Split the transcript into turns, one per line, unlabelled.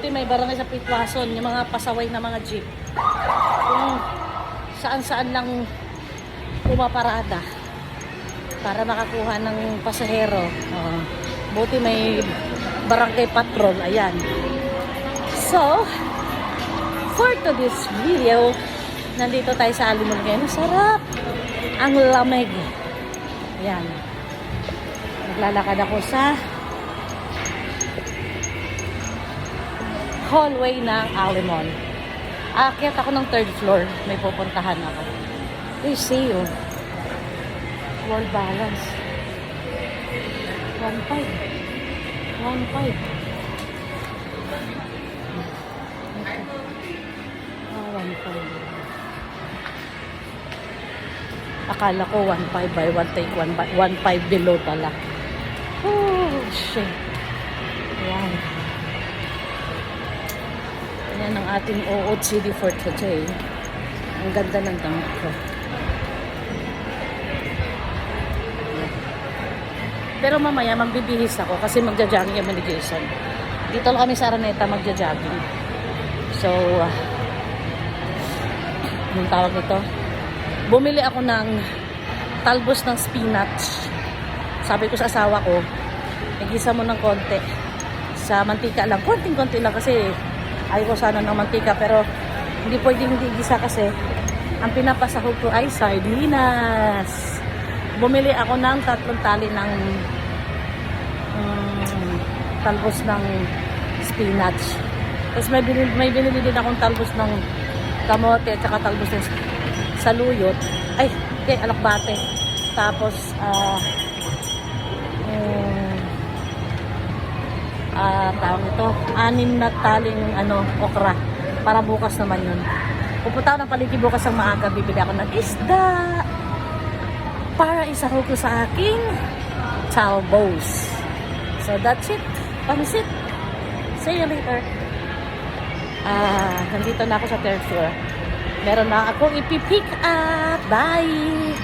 Buti may barangay sa Pitwason, yung mga pasaway na mga jeep. Kung saan-saan lang pumaparada para makakuha ng pasahero. Buti may barangay patrol. Ayan. So, for today's video, nandito tayo sa Alimol ngayon. Sarap! Ang lamig. Ayan. Naglalakad ako sa hallway ng Alimol. Aakyat ako ng 3rd floor. May pupuntahan ako. You see you. Wall balance. 1.5. 1.5. 1.5. Akala ko 1.5 by 1 take 1.5 below pala. Oh, shit. Ayan. Ayan ang ating OOTD for today. Ang ganda ng damit ko. Pero mamaya magbibihis ako kasi magja-jogging yung ni Jason. Dito lang kami sa Araneta magja-jogging. So, anong tawag nito? Bumili ako ng talbos ng spinach. Sabi ko sa asawa ko, igisa mo ng konti. Sa mantika lang. Konting-konti lang kasi ayaw ko sana ng mantika. Pero hindi pwedeng hindi igisa kasi ang pinapasahog ko ay sardinas. Bumili ako ng 3 tali ng talbos ng spinach. Tapos may binili din akong talbos ng kamote at saka talbos ng saluyot. Ay, alakbate. Tapos, tawag ito, 6 na taling okra. Para bukas naman yun. Pupunta ako ng palengke bukas ang maaga. Bibili ako ng isda para isahog ko sa aking talbos. So that's it. Pansit. See you later. Nandito na ako sa 3rd floor. Meron na ako ipipick up. Bye!